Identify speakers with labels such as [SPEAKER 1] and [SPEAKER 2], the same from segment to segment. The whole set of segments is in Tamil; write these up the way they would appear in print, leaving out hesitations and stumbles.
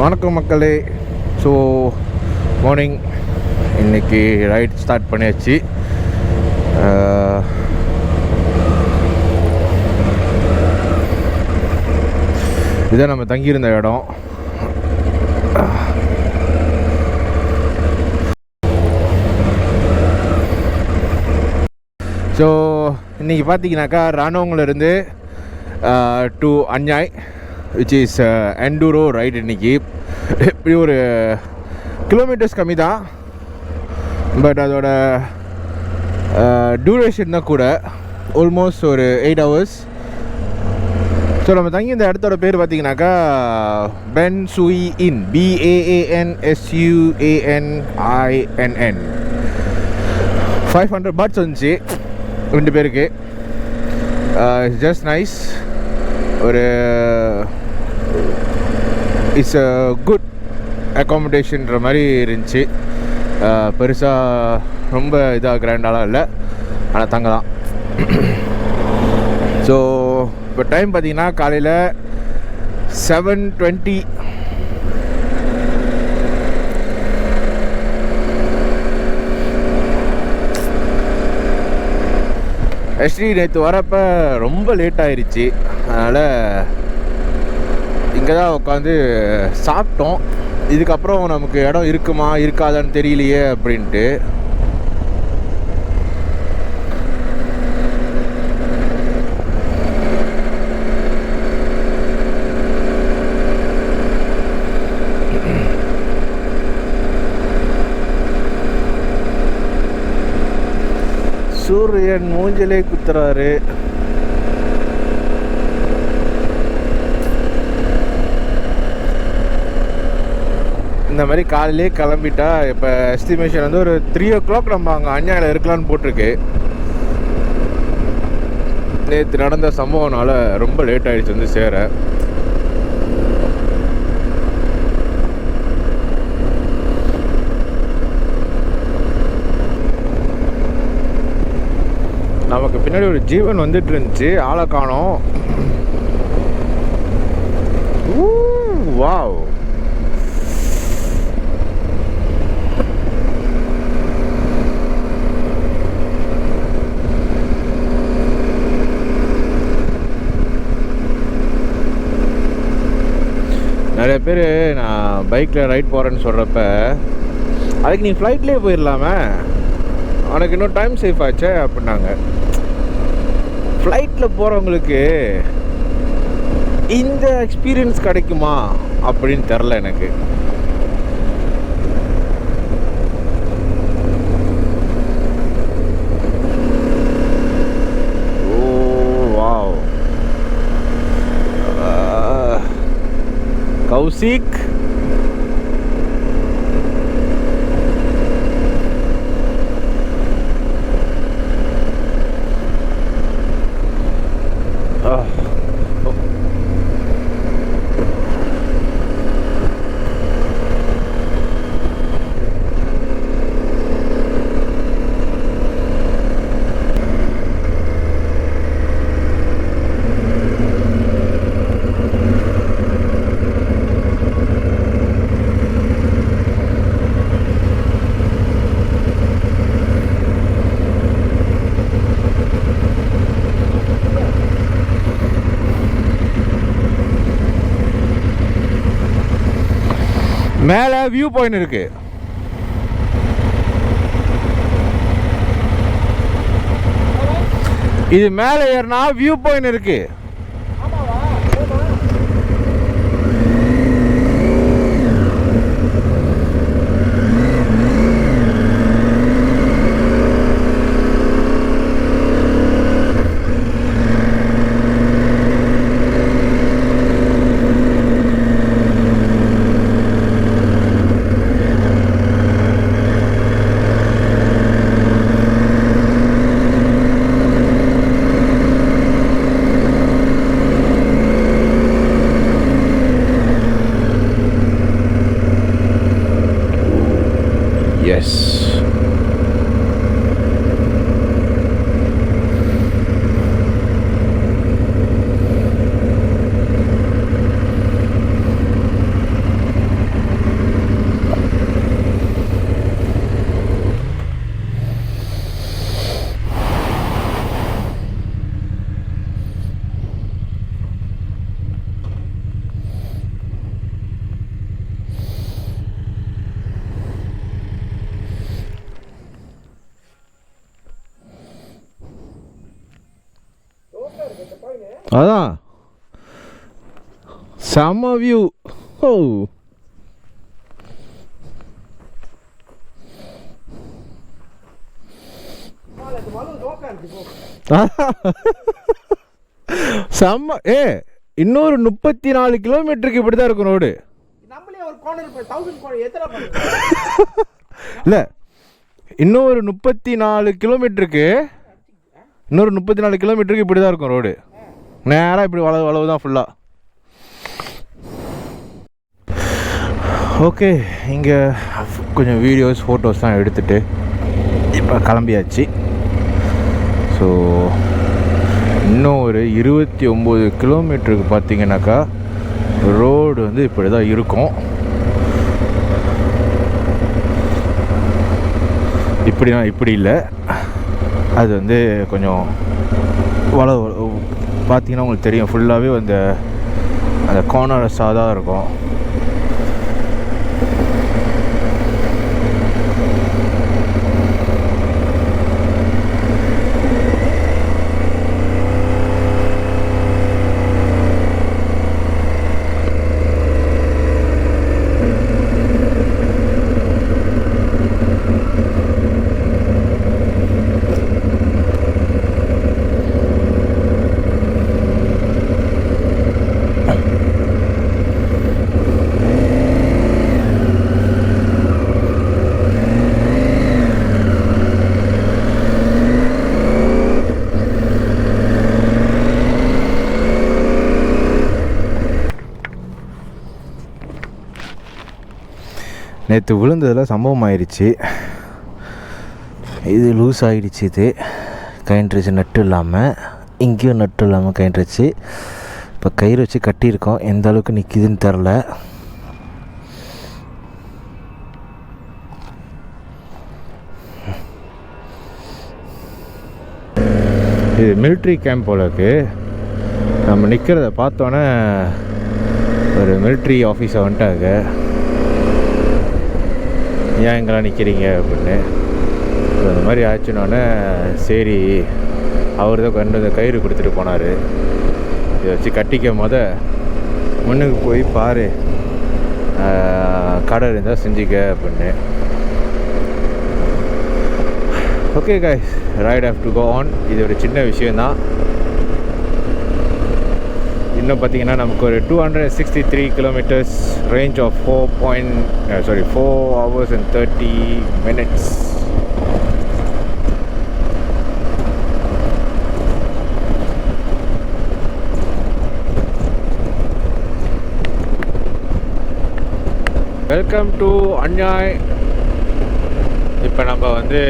[SPEAKER 1] வணக்கம் மக்களே. ஸோ மார்னிங் இன்றைக்கி ரைட் ஸ்டார்ட் பண்ணியாச்சு. இதான் நம்ம தங்கியிருந்த இடம். ஸோ இன்றைக்கி பார்த்தீங்கன்னாக்கா ராணுவங்கிலேருந்து டு அஞ்ஞாய் விச் இஸ் எண்டூரோ ரைட். இன்றைக்கி இப்படி ஒரு கிலோமீட்டர்ஸ் கம்மி தான், பட் அதோட டியூரேஷன் தான் கூட, ஆல்மோஸ்ட் ஒரு 8 hours. ஸோ நம்ம தங்கி இந்த இடத்தோட பேர் பார்த்தீங்கன்னாக்கா பென் சுயி இன், BAANSUANINN. 500 பாட்ஸ் வந்துச்சு 2 பேருக்கு. Just nice. ஒரு இட்ஸ் அ குட் அக்காமடேஷன்ற மாதிரி இருந்துச்சு. பெருசாக ரொம்ப இதாக கிராண்டாலாம் இல்லை, ஆனால் தங்கலாம். ஸோ இப்போ டைம் பார்த்திங்கன்னா காலையில் 7:20. ஆக்சுவலி நேற்று வரப்போ ரொம்ப லேட் ஆயிடுச்சு, அதனால் இங்கே தான் உட்காந்து சாப்பிட்டோம். இதுக்கப்புறம் நமக்கு இடம் இருக்குமா இருக்காதான்னு தெரியலையே அப்படின்ட்டு. சூரியன் மூஞ்சிலே குத்துறாரு. இந்த மாதிரி காலையிலே கிளம்பிட்டா இப்போ எஸ்டிமேஷன் வந்து ஒரு 3 o'clock நம்ம அங்கே அஞ்ஞாயில் இருக்கலான்னு போட்டிருக்கு. நேற்று நடந்த சம்பவம்னால ரொம்ப லேட் ஆகிடுச்சு வந்து சேர. நமக்கு பின்னாடி ஒரு ஜீவன் வந்துட்டு இருந்துச்சு, ஆளை காணோம். வாவ், நிறைய பேர் நான் பைக்கில் ரைட் போகிறேன்னு சொல்கிறப்ப, அதுக்கு நீ ஃப்ளைட்லேயே போயிடலாமே, உனக்கு இன்னும் டைம் சேஃப் ஆச்சே அப்படின்னாங்க. ஃப்ளைட்டில் போகிறவங்களுக்கு இந்த எக்ஸ்பீரியன்ஸ் கிடைக்குமா அப்படின்னு தெரில எனக்கு. கௌசிக், மேலே வியூ பாயிண்ட் இருக்கு. இது மேலே ஏறினா வியூ பாயிண்ட் இருக்கு. Yes. அதான் செம்ம வியூ. ஓ செம்ம. இன்னொரு 34 கிலோமீட்டருக்கு இப்படி தான் இருக்கும் ரோடு. இல்லை, இன்னொரு 34 கிலோமீட்டருக்கு இப்படி தான் இருக்கும் ரோடு. நேராக இப்படி வளவு தான் ஃபுல்லாக. ஓகே, இங்கே கொஞ்சம் வீடியோஸ் ஃபோட்டோஸ்லாம் எடுத்துகிட்டு இப்போ கிளம்பியாச்சு. ஸோ இன்னும் ஒரு 29 கிலோமீட்டருக்கு பார்த்தீங்கன்னாக்கா ரோடு வந்து இப்படி தான் இருக்கும். இப்படி இல்லை, அது வந்து கொஞ்சம் பார்த்தீங்கன்னா உங்களுக்கு தெரியும், ஃபுல்லாகவே அந்த கார்னர்ஸாக தான் இருக்கும். நேற்று விழுந்ததில் சம்பவம் ஆயிடுச்சு. இது லூஸ் ஆகிடுச்சு. இது கயின்றுச்சு, நட்டு இல்லாமல், இங்கேயும் நட்டு இல்லாமல் கயின்றுச்சு. இப்போ கயிறு வச்சு கட்டியிருக்கோம். எந்த அளவுக்கு நிற்கிதுன்னு தெரில. இது மிலிட்ரி கேம்ப் போல இருக்கு. நம்ம நிற்கிறத பார்த்தோன்னே ஒரு மிலிட்ரி ஆஃபீஸர் வந்துட்டாங்க. ஏன் இங்கெல்லாம் நிற்கிறீங்க அப்படின்னு. அந்த மாதிரி ஆச்சுன்னொன்னே சரி, அவர் தான் கொண்டு வந்து கயிறு கொடுத்துட்டு போனார். இதை வச்சு கட்டிக்க முன்னுக்கு போய் பாரு, கடை இருந்தால் செஞ்சுக்க அப்படின்னு. Okay guys, right have to go on. இது ஒரு சின்ன விஷயந்தான். இன்னும் பார்த்தீங்கன்னா நமக்கு ஒரு 263 kilometres, range of 4 hours and 30 minutes. Welcome to அன்யாய். இப்போ நம்ம வந்து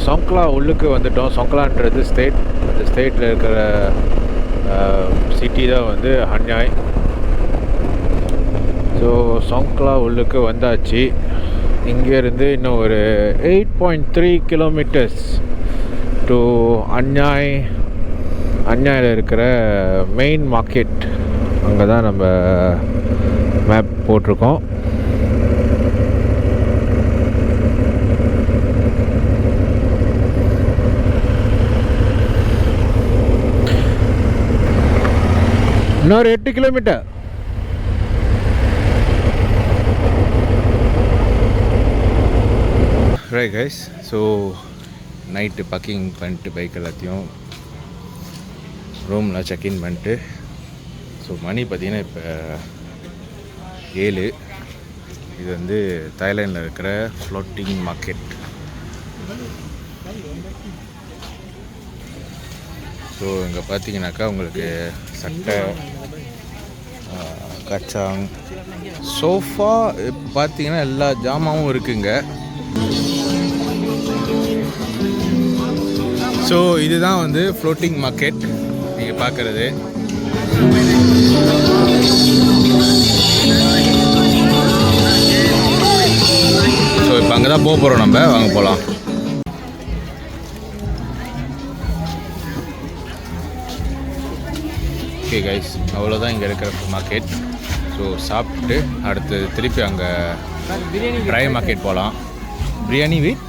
[SPEAKER 1] சொங்க்லா உள்ளுக்கு வந்துட்டோம். சொங்க்லான்றது ஸ்டேட். அந்த ஸ்டேட்டில் இருக்கிற சிட்டி தான் வந்து அன்யாய். ஸோ சொங்க்லா உள்ளுக்கு வந்தாச்சு. இங்கேருந்து இன்னும் ஒரு 8.3 கிலோமீட்டர்ஸ் டு அன்யாய். அன்யாயில் இருக்கிற மெயின் மார்க்கெட், அங்கே தான் நம்ம மேப் போட்டிருக்கோம். இன்னொரு 8 kilometre. Right guys, so night packing பண்ணிட்டு பைக் எல்லாத்தையும் ரூமில் செக்இன் பண்ணிட்டு, ஸோ மணி பார்த்திங்கன்னா இப்போ 7. இது வந்து தாய்லாண்டில் இருக்கிற ஃப்ளோட்டிங் மார்க்கெட். ஸோ இங்கே பார்த்தீங்கன்னாக்கா உங்களுக்கு சட்டை, கச்சாங், சோஃபா, இப்போ பார்த்தீங்கன்னா எல்லா ஜாமாவும் இருக்குங்க. ஸோ இதுதான் வந்து ஃப்ளோட்டிங் மார்க்கெட் நீங்கள் பார்க்குறது. ஸோ இப்போ அங்கே தான் போக போகிறோம் நம்ம. வாங்க போகலாம். ஓகே கைஸ், அவ்வளோதான் இங்கே இருக்கிற மார்க்கெட். ஸோ சாப்பிட்டு அடுத்து திருப்பி அங்கே ட்ரை மார்க்கெட் போகலாம். Biryani with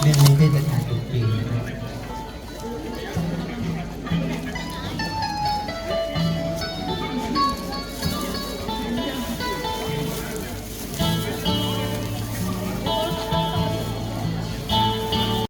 [SPEAKER 2] Bienvenido.